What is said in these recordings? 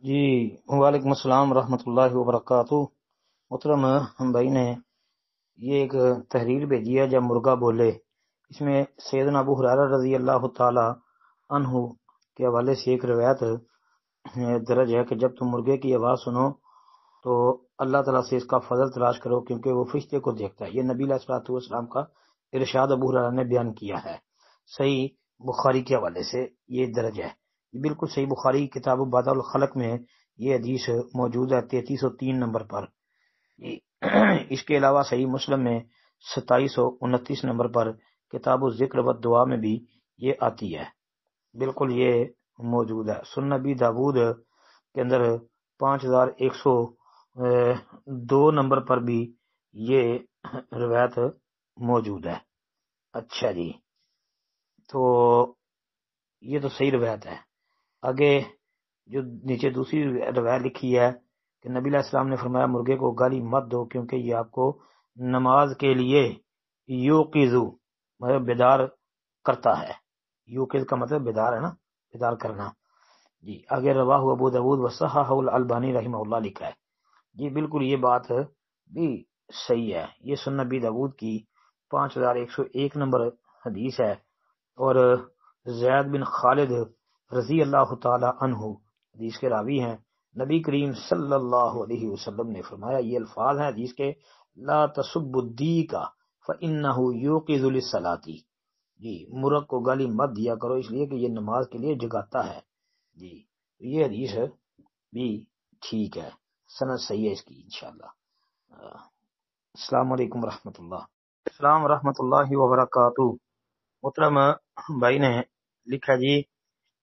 جی وعلیکم السلام ورحمۃ اللہ وبرکاتہ۔ محترم ہم بھائی نے یہ ایک تحریر بھیجی ہے جب مرغا بولے، اس میں سیدنا ابو ہریرہ رضی اللہ تعالی عنہ کے حوالے سے ایک روایت درج ہے کہ جب تم مرغے کی آواز سنو تو اللہ تعالیٰ سے اس کا فضل تلاش کرو کیونکہ وہ فرشتے کو دیکھتا ہے۔ یہ نبی علیہ الصلوۃ والسلام کا ارشاد ابو ہریرہ نے بیان کیا ہے، صحیح بخاری کے حوالے سے یہ درج ہے، بالکل صحیح بخاری کتاب بدء الخلق میں یہ حدیث موجود ہے 3303 نمبر پر۔ اس کے علاوہ صحیح مسلم میں 2729 نمبر پر کتاب الذکر والدعا میں بھی یہ آتی ہے، بالکل یہ موجود ہے۔ سنن نبی داود کے اندر 5102 نمبر پر بھی یہ روایت موجود ہے۔ اچھا جی، تو یہ تو صحیح روایت ہے۔ آگے جو نیچے دوسری روایت لکھی ہے کہ نبی علیہ السلام نے فرمایا مرغے کو گالی مت دو کیونکہ یہ آپ کو نماز کے لیے یوقظو مطلب بیدار کرتا ہے۔ یوقظ کا مطلب بیدار ہے نا، بیدار کرنا جی۔ آگے رواہ ابو داود وصححہ الالبانی رحمہ اللہ لکھا ہے جی، بالکل یہ بات بھی صحیح ہے۔ یہ سنن نبی داود کی 5101 نمبر حدیث ہے، اور زید بن خالد رضی اللہ تعالی عنہ حدیث کے راوی ہیں۔ نبی کریم صلی اللہ علیہ وسلم نے فرمایا، یہ الفاظ ہیں حدیث کے، لا تسبوا الدیک فانہ یوقظ للصلاۃ، جی مرغ کو گالی مت دیا کرو اس لیے کہ یہ نماز کے لیے جگاتا ہے جی۔ یہ حدیث بھی ٹھیک ہے، سند صحیح ہے اس کی انشاءاللہ۔ السلام علیکم ورحمۃ اللہ۔ السلام ورحمۃ اللہ وبرکاتہ۔ محترم بھائی نے لکھا جی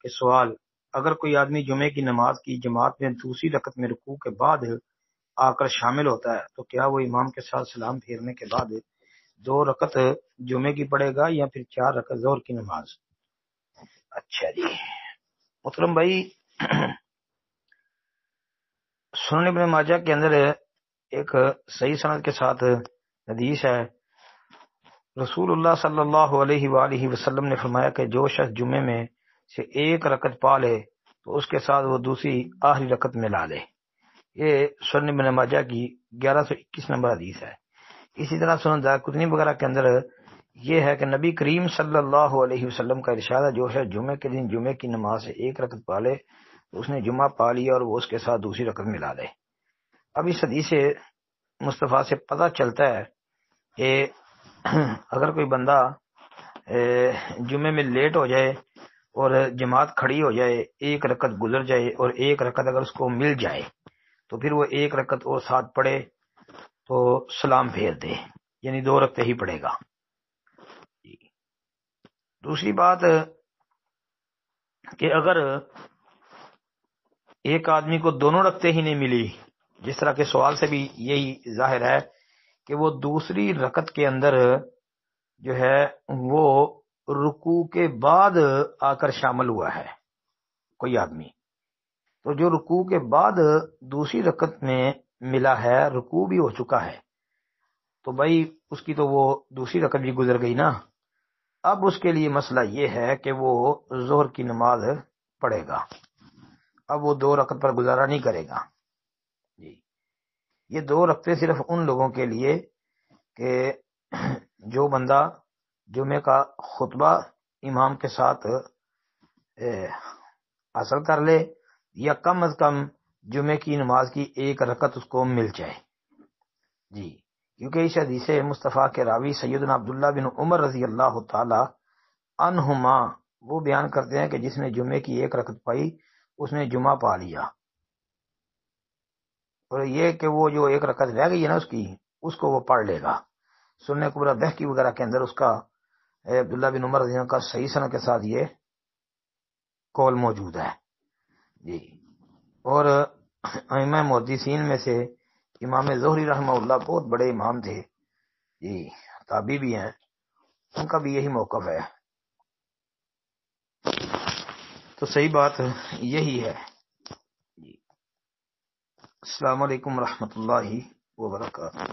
کہ سوال، اگر کوئی آدمی جمعے کی نماز کی جماعت میں دوسری رکعت میں رکوع کے بعد آ کر شامل ہوتا ہے تو کیا وہ امام کے ساتھ سلام پھیرنے کے بعد 2 رکعت جمعے کی پڑھے گا یا پھر 4 رکعت ظہر کی نماز؟ اچھا جی محترم بھائی، سنن ابن ماجہ کے اندر ایک صحیح سند کے ساتھ حدیث ہے، رسول اللہ صلی اللہ علیہ وآلہ وسلم نے فرمایا کہ جو شخص جمعے میں سے 1 رکعت پا لے تو اس کے ساتھ وہ دوسری آخری رکعت ملا لے۔ یہ سنن ابن ماجہ کی 1121 نمبر حدیث ہے۔ اسی طرح سنن دارقطنی وغیرہ کے اندر یہ ہے کہ نبی کریم صلی اللہ علیہ وسلم کا ارشاد ہے، جو شخص جمعے کے دن جمعے کی نماز سے 1 رکعت پا لے تو اس نے جمعہ پا لیا اور وہ اس کے ساتھ دوسری رکعت ملا لے۔ اب اس حدیث مصطفیٰ سے پتہ چلتا ہے کہ اگر کوئی بندہ جمعے میں لیٹ ہو جائے اور جماعت کھڑی ہو جائے، 1 رکعت گزر جائے اور 1 رکعت اگر اس کو مل جائے تو پھر وہ 1 رکعت اور ساتھ پڑھے تو سلام پھیر دے، یعنی 2 رکعتیں ہی پڑھے گا۔ دوسری بات کہ اگر ایک آدمی کو دونوں رکعتیں ہی نہیں ملی، جس طرح کے سوال سے بھی یہی ظاہر ہے کہ وہ دوسری رکعت کے اندر جو ہے وہ رکوع کے بعد آ کر شامل ہوا ہے کوئی آدمی، تو جو رکوع کے بعد دوسری رکعت میں ملا ہے، رکوع بھی ہو چکا ہے، تو بھائی اس کی تو وہ دوسری رکعت بھی گزر گئی نا۔ اب اس کے لیے مسئلہ یہ ہے کہ وہ ظہر کی نماز پڑھے گا، اب وہ 2 رکعت پر گزارا نہیں کرے گا جی۔ یہ 2 رکعتیں صرف ان لوگوں کے لیے کہ جو بندہ جمعے کا خطبہ امام کے ساتھ حاصل کر لے یا کم از کم جمعے کی نماز کی 1 رکعت اس کو مل جائے جی، کیونکہ اس حدیث مصطفیٰ کے راوی سیدنا عبداللہ بن عمر رضی اللہ تعالی عنہما وہ بیان کرتے ہیں کہ جس نے جمعے کی 1 رکعت پائی اس نے جمعہ پا لیا، اور یہ کہ وہ جو 1 رکعت رہ گئی ہے نا اس کو وہ پڑھ لے گا۔ سنن کبریٰ بہقی وغیرہ کے اندر اس کا عبداللہ بن عمر رضی اللہ عنہ کا صحیح سند کے ساتھ یہ قول موجود ہے جی۔ اور ائمہ محدثین میں سے امام زہری رحمہ اللہ بہت بڑے امام تھے جی، تابعی بھی ہیں، ان کا بھی یہی موقف ہے، تو صحیح بات یہی ہے جی۔ السلام علیکم ورحمۃ اللہ وبرکاتہ۔